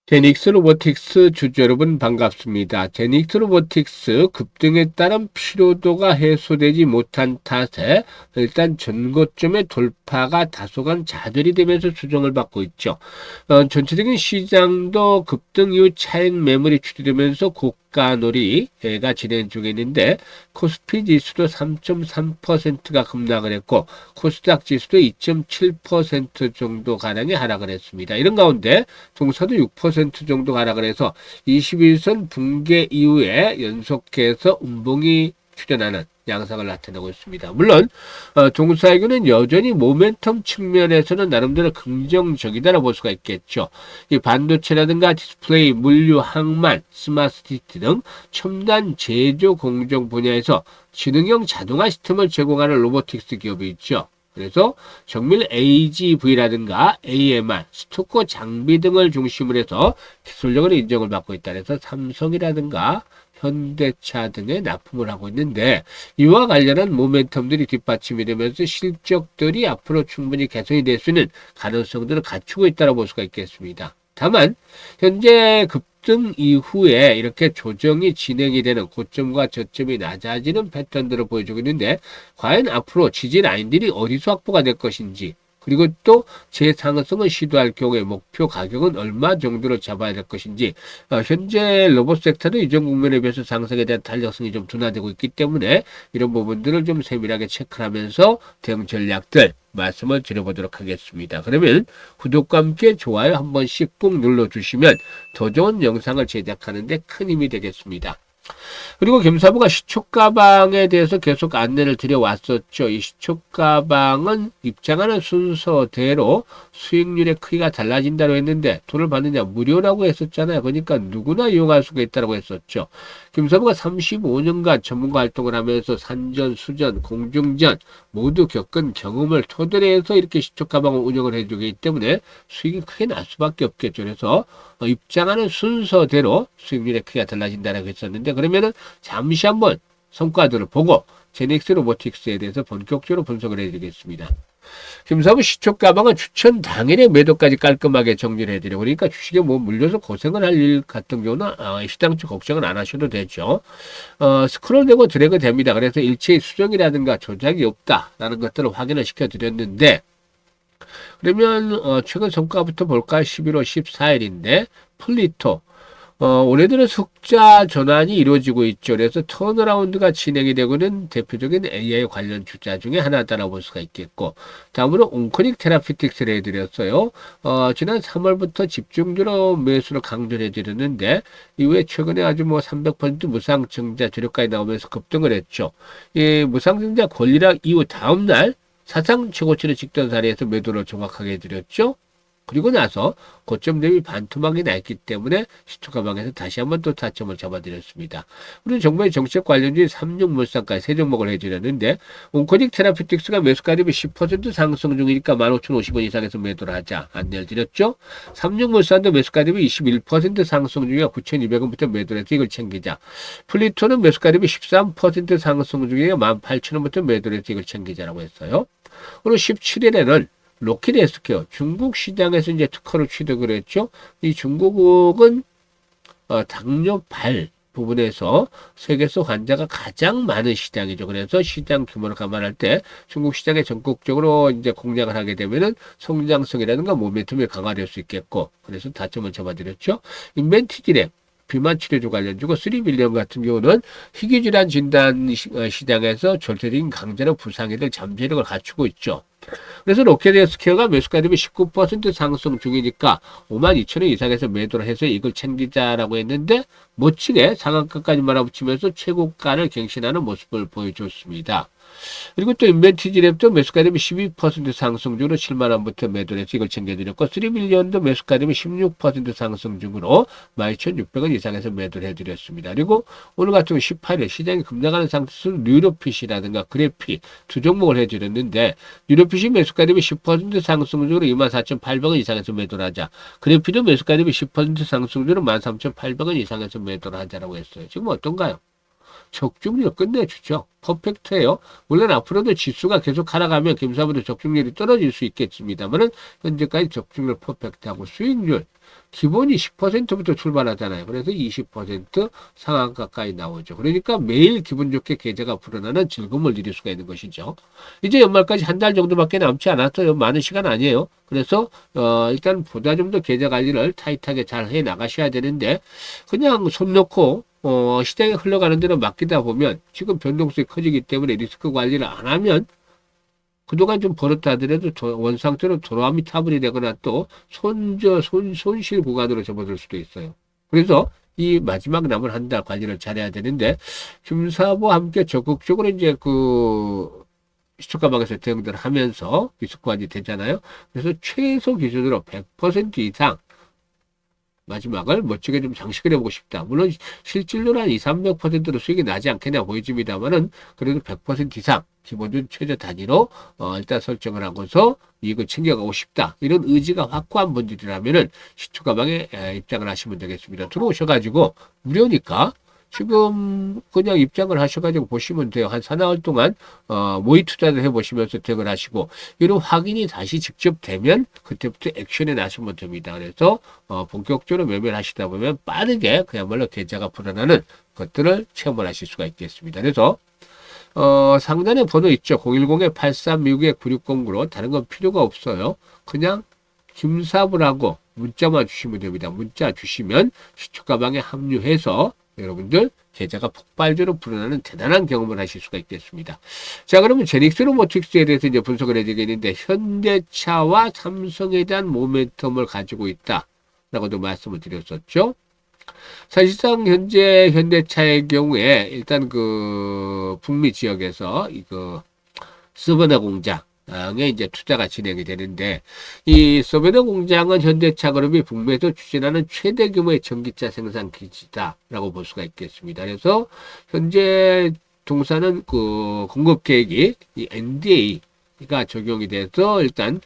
제닉스 로보틱스 주주 여러분 반갑습니다. 제닉스 로보틱스 급등에 따른 피로도가 해소되지 못한 탓에 일단 전고점의 돌파가 다소간 좌절이 되면서 수정을 받고 있죠. 전체적인 시장도 급등 이후 차익 매물이 추진되면서 고가놀이가 진행 중에 있는데 코스피 지수도 3.3%가 급락을 했고 코스닥 지수도 2.7% 정도 가량의 하락을 했습니다. 이런 가운데 종사도 6% 정도 하락을 해서 21선 붕괴 이후에 연속해서 음봉이 출현하는 양상을 나타내고 있습니다. 물론 종사이gün은 여전히 모멘텀 측면에서는 나름대로 긍정적이다라고 볼 수가 있겠죠. 이 반도체라든가 디스플레이, 물류, 항만, 스마트시티 등 첨단 제조 공정 분야에서 지능형 자동화 시스템을 제공하는 로보틱스 기업이 있죠. 그래서 정밀 AGV라든가 AMR, 스토커 장비 등을 중심으로 해서 기술력을 인정을 받고 있다. 그래서 삼성이라든가 현대차 등에 납품을 하고 있는데 이와 관련한 모멘텀들이 뒷받침이 되면서 실적들이 앞으로 충분히 개선이 될 수 있는 가능성들을 갖추고 있다고 볼 수가 있겠습니다. 다만 현재 급등 이후에 이렇게 조정이 진행이 되는 고점과 저점이 낮아지는 패턴들을 보여주고 있는데 과연 앞으로 지지 라인들이 어디서 확보가 될 것인지 그리고 또 재상승을 시도할 경우에 목표 가격은 얼마 정도로 잡아야 될 것인지 현재 로봇 섹터는 이전 국면에 비해서 상승에 대한 탄력성이 좀 둔화되고 있기 때문에 이런 부분들을 좀 세밀하게 체크하면서 대응 전략들 말씀을 드려보도록 하겠습니다. 그러면 구독과 함께 좋아요 한 번씩 꼭 눌러주시면 더 좋은 영상을 제작하는 데 큰 힘이 되겠습니다. 그리고 겸사부가 시초가방에 대해서 계속 안내를 드려왔었죠. 이 시초가방은 입장하는 순서대로 수익률의 크기가 달라진다고 했는데 돈을 받느냐 무료라고 했었잖아요. 그러니까 누구나 이용할 수가 있다고 했었죠. 겸사부가 35년간 전문가 활동을 하면서 산전, 수전, 공중전 모두 겪은 경험을 토대로 해서 이렇게 시초가방을 운영을 해주기 때문에 수익이 크게 날 수밖에 없겠죠. 그래서 입장하는 순서대로 수익률의 크기가 달라진다고 했었는데 그러면은 잠시 한번 성과들을 보고 제닉스 로보틱스에 대해서 본격적으로 분석을 해드리겠습니다. 김사부 시초가방은 추천 당일에 매도까지 깔끔하게 정리를 해드려요. 그러니까 주식에 뭐 물려서 고생을 할 일 같은 경우는 시장 쪽 걱정은 안 하셔도 되죠. 스크롤되고 드래그 됩니다. 그래서 일체의 수정이라든가 조작이 없다라는 것들을 확인을 시켜드렸는데 그러면 최근 성과부터 볼까요? 11월 14일인데 플리토 올해 들어 흑자 전환이 이루어지고 있죠. 그래서 턴어라운드가 진행이 되고는 대표적인 AI 관련 주자 중에 하나다라고 볼 수가 있겠고 다음으로 온코닉 테라피틱스를 해드렸어요. 지난 3월부터 집중적으로 매수를 강조를 해드렸는데 이후에 최근에 아주 뭐 300% 무상증자 주력가에 나오면서 급등을 했죠. 이 무상증자 권리락 이후 다음날 사상 최고치를 찍던 자리에서 매도를 정확하게 해드렸죠. 그리고 나서 고점 대비 반토막이 났기 때문에 시초가방에서 다시 한번 또 타점을 잡아드렸습니다. 우리는 정부의 정책 관련주인 삼육물산까지 세 종목을 해드렸는데 온코닉 테라피틱스가 매수가 대비 10% 상승 중이니까 15,050원 이상에서 매도를 하자 안내를 드렸죠. 삼육물산도 매수가 대비 21% 상승 중이니까 9,200원부터 매도를 해서 이걸 챙기자. 플리토는 매수가 대비 13% 상승 중이니까 18,000원부터 매도를 해서 이걸 챙기자라고 했어요. 그리고 17일에는 로키드 헬스케어 중국 시장에서 이제 특허를 취득을 했죠. 이 중국은 당뇨발 부분에서 세계에서 환자가 가장 많은 시장이죠. 그래서 시장 규모를 감안할 때 중국 시장에 전국적으로 이제 공략을 하게 되면은 성장성이라든가 모멘텀이 강화될 수 있겠고, 그래서 다점을 잡아드렸죠. 인벤티지랩 비만 치료조 관련주고 3빌리언 같은 경우는 희귀질환 진단 시장에서 절대적인 강자는 부상에들 잠재력을 갖추고 있죠. 그래서 로켓헬스케어가 매수가 대비 19% 상승 중이니까 52,000원 이상에서 매도를 해서 이걸 챙기자라고 했는데 멋지게 상한가까지 몰아붙이면서 최고가를 갱신하는 모습을 보여줬습니다. 그리고 또 인벤티지랩도 매수가 대비 12% 상승 중으로 7만원부터 매도를 해서 이걸 챙겨드렸고 3밀리언도 매수가 대비 16% 상승 중으로 12,600원 이상에서 매도를 해드렸습니다. 그리고 오늘 같은 경우 18일 시장이 급락하는 상태에서 뉴로핏이라든가 그래피 두 종목을 해드렸는데 뉴로핏이 매수가 대비 10% 상승 중으로 24,800원 이상에서 매도를 하자. 그래피도 매수가 대비 10% 상승 중으로 13,800원 이상에서 매도를 하자라고 했어요. 지금 어떤가요? 적중률 끝내주죠. 퍼펙트예요. 물론 앞으로도 지수가 계속 하락하면 겸사보다 적중률이 떨어질 수 있겠습니다만은 현재까지 적중률 퍼펙트하고 수익률 기본이 10%부터 출발하잖아요. 그래서 20% 상한가까지 나오죠. 그러니까 매일 기분 좋게 계좌가 불어나는 즐거움을 누릴 수가 있는 것이죠. 이제 연말까지 한 달 정도밖에 남지 않았어요. 많은 시간 아니에요. 그래서 일단 보다 좀 더 계좌 관리를 타이트하게 잘 해 나가셔야 되는데 그냥 손 놓고 시장에 흘러가는 대로 맡기다 보면 지금 변동성이 커지기 때문에 리스크 관리를 안 하면 그동안 좀 벌었다 하더라도 원상태로 도로아미 타불이 되거나 또 손실 구간으로 접어들 수도 있어요. 그래서 이 마지막 남은 한 달 관리를 잘해야 되는데, 김사부와 함께 적극적으로 이제 시초가방에서 대응들 하면서 리스크 관리 되잖아요. 그래서 최소 기준으로 100% 이상 마지막을 멋지게 좀 장식을 해보고 싶다. 물론 실질로는 한 2, 300%로 수익이 나지 않겠냐 보여집니다만은 그래도 100% 이상 기본적으로 최저 단위로 일단 설정을 하고서 이익을 챙겨가고 싶다. 이런 의지가 확고한 분들이라면은 시초가방에 입장을 하시면 되겠습니다. 들어오셔가지고 무료니까 지금 그냥 입장을 하셔가지고 보시면 돼요. 한 4나흘 동안 모의 투자를 해보시면서 대응을 하시고 이런 확인이 다시 직접 되면 그때부터 액션에 나서면 됩니다. 그래서 본격적으로 매매를 하시다 보면 빠르게 그야말로 계좌가 불어나는 것들을 체험을 하실 수가 있겠습니다. 그래서 상단에 번호 있죠. 010-8369-9609로 다른 건 필요가 없어요. 그냥 김사부라고 문자만 주시면 됩니다. 문자 주시면 시초가방에 합류해서 여러분들 계좌가 폭발적으로 불어나는 대단한 경험을 하실 수가 있겠습니다. 자, 그러면 제닉스 로보틱스에 대해서 이제 분석을 해드리겠는데 현대차와 삼성에 대한 모멘텀을 가지고 있다라고도 말씀을 드렸었죠. 사실상 현재 현대차의 경우에 일단 북미 지역에서 서버너 공장 에 이제 투자가 진행이 되는데 이 서베너 공장은 현대차 그룹이 북미에서 추진하는 최대 규모의 전기차 생산 기지다라고 볼 수가 있겠습니다. 그래서 현재 동사는 공급 계획이 이 NDA가 적용이 돼서 일단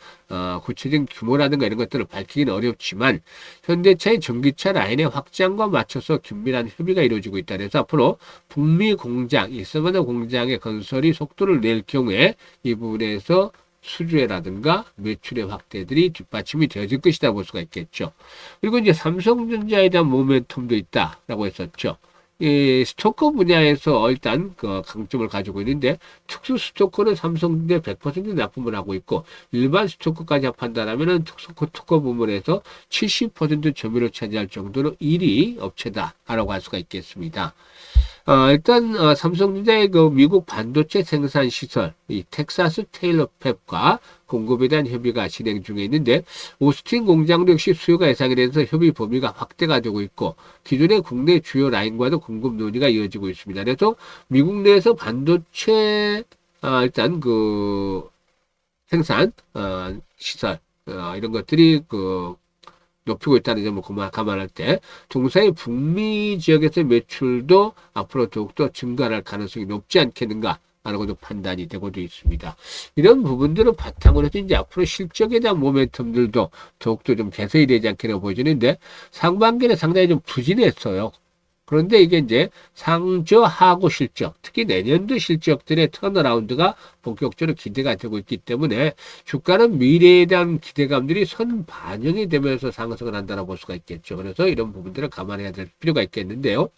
구체적인 규모라든가 이런 것들을 밝히기는 어렵지만 현대차의 전기차 라인의 확장과 맞춰서 긴밀한 협의가 이루어지고 있다. 그래서 앞으로 북미 공장, 이 서버너 공장의 건설이 속도를 낼 경우에 이 부분에서 수주회라든가 매출의 확대들이 뒷받침이 되어질 것이다 볼 수가 있겠죠. 그리고 이제 삼성전자에 대한 모멘텀도 있다라고 했었죠. 이 스토커 분야에서 일단 강점을 가지고 있는데 특수 스토커는 삼성전자 100% 납품을 하고 있고 일반 스토커까지 판단하면은 특수스토커 부문에서 70% 점유율을 차지할 정도로 1위 업체다라고 할 수가 있겠습니다. 일단 삼성전자의 미국 반도체 생산 시설 이 텍사스 테일러 팹과 공급에 대한 협의가 진행 중에 있는데 오스틴 공장도 역시 수요가 예상이 돼서 협의 범위가 확대가 되고 있고 기존의 국내 주요 라인과도 공급 논의가 이어지고 있습니다. 그래서 미국 내에서 반도체 일단 생산 시설 이런 것들이 높이고 있다는 점을 감안할 때 동사의 북미 지역에서의 매출도 앞으로 더욱더 증가할 가능성이 높지 않겠는가라고도 판단이 되고도 있습니다. 이런 부분들을 바탕으로 해서 이제 앞으로 실적에 대한 모멘텀들도 더욱더 좀 개선이 되지 않겠나 보여지는데 상반기는 상당히 좀 부진했어요. 그런데 이게 이제 상저하고 실적, 특히 내년도 실적들의 턴어라운드가 본격적으로 기대가 되고 있기 때문에 주가는 미래에 대한 기대감들이 선반영이 되면서 상승을 한다고 볼 수가 있겠죠. 그래서 이런 부분들을 감안해야 될 필요가 있겠는데요.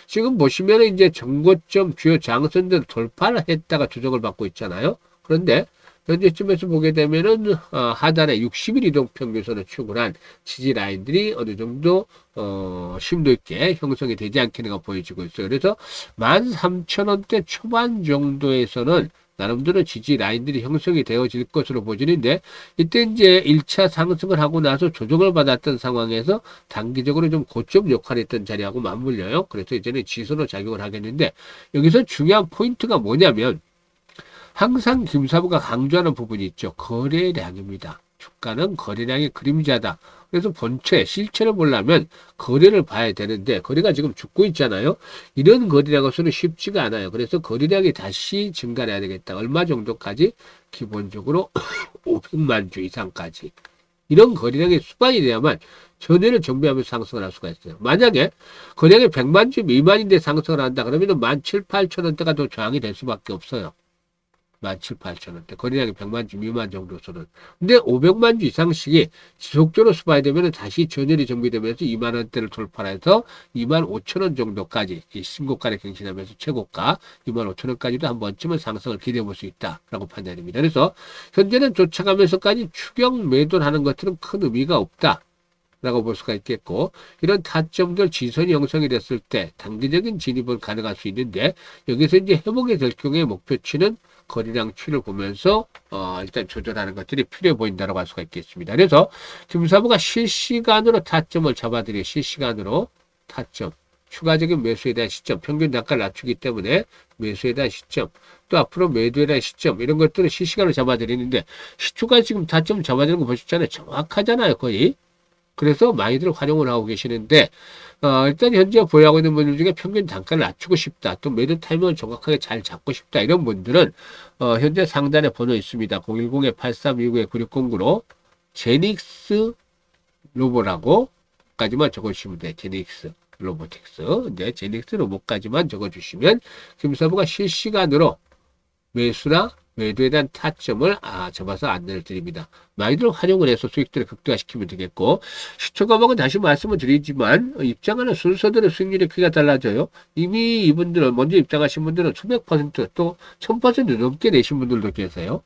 지금 보시면 이제 정고점 주요 장선들 돌파를 했다가 조정을 받고 있잖아요. 그런데 현재쯤에서 보게 되면은 하단에 60일 이동평균선을 추구한 지지 라인들이 어느 정도 심도 있게 형성이 되지 않겠는가 보여지고 있어요. 그래서 13,000원대 초반 정도에서는 나름대로 지지 라인들이 형성이 되어질 것으로 보이는데 이때 이제 1차 상승을 하고 나서 조정을 받았던 상황에서 단기적으로 좀 고점 역할을 했던 자리하고 맞물려요. 그래서 이제는 지수로 작용을 하겠는데 여기서 중요한 포인트가 뭐냐면 항상 김사부가 강조하는 부분이 있죠. 거래량입니다. 주가는 거래량의 그림자다. 그래서 본체, 실체를 보려면 거래를 봐야 되는데 거래가 지금 죽고 있잖아요. 이런 거래량으로서는 쉽지가 않아요. 그래서 거래량이 다시 증가해야 되겠다. 얼마 정도까지? 기본적으로 500만 주 이상까지. 이런 거래량이 수반이 돼야만 전회를 정비하면서 상승을 할 수가 있어요. 만약에 거래량이 100만 주 미만인데 상승을 한다 그러면 17,000, 8,000원대가 더 저항이 될 수밖에 없어요. 17,800원대. 거래량이 100만 주 미만 정도서는. 근데 500만 주 이상씩이 지속적으로 수반이 되면 다시 전열이 정비되면서 2만 원대를 돌파해서 2만 5천 원 정도까지 이 신고가를 갱신하면서 최고가 2만 5천 원까지도 한 번쯤은 상승을 기대해 볼 수 있다라고 판단됩니다. 그래서 현재는 쫓아가면서까지 추격 매도를 하는 것들은 큰 의미가 없다. 라고 볼 수가 있겠고, 이런 타점들 지선이 형성이 됐을 때 단기적인 진입은 가능할 수 있는데, 여기서 이제 회복이 될 경우에 목표치는 거래량 추이를 보면서 일단 조절하는 것들이 필요해 보인다고 할 수가 있겠습니다. 그래서 김사부가 실시간으로 타점을 잡아드려요. 실시간으로 타점. 추가적인 매수에 대한 시점, 평균 단가를 낮추기 때문에 매수에 대한 시점, 또 앞으로 매도에 대한 시점, 이런 것들을 실시간으로 잡아드리는데, 시초가 지금 타점 잡아드리는 거 보셨잖아요. 정확하잖아요, 거의. 그래서 많이들 활용을 하고 계시는데, 일단 현재 보유하고 있는 분들 중에 평균 단가를 낮추고 싶다, 또 매도 타이밍을 정확하게 잘 잡고 싶다, 이런 분들은 현재 상단에 번호 있습니다. 010-8329-9609로 제닉스 로보라고 까지만 적어주시면 돼요. 제닉스 로보틱스. 네, 제닉스 로보까지만 적어주시면 김서부가 실시간으로 매수나 매도에 대한 타점을 잡아서 안내를 드립니다. 많이들 활용을 해서 수익들을 극대화시키면 되겠고, 시초가방은 다시 말씀을 드리지만 입장하는 순서대로 수익률의 크기가 달라져요. 이미 이분들은 먼저 입장하신 분들은 수백 퍼센트 또 1000% 넘게 내신 분들도 계세요.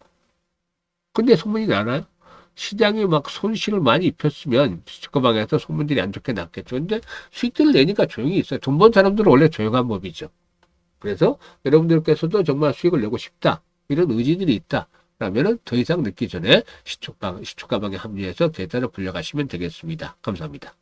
근데 소문이 나나요? 시장이 막 손실을 많이 입혔으면 시초가방에서 소문들이 안 좋게 났겠죠. 근데 수익들을 내니까 조용히 있어요. 돈 번 사람들은 원래 조용한 법이죠. 그래서 여러분들께서도 정말 수익을 내고 싶다, 이런 의지들이 있다 라면은 더 이상 늦기 전에 시초가방에 합류해서 계좌를 불려가시면 되겠습니다. 감사합니다.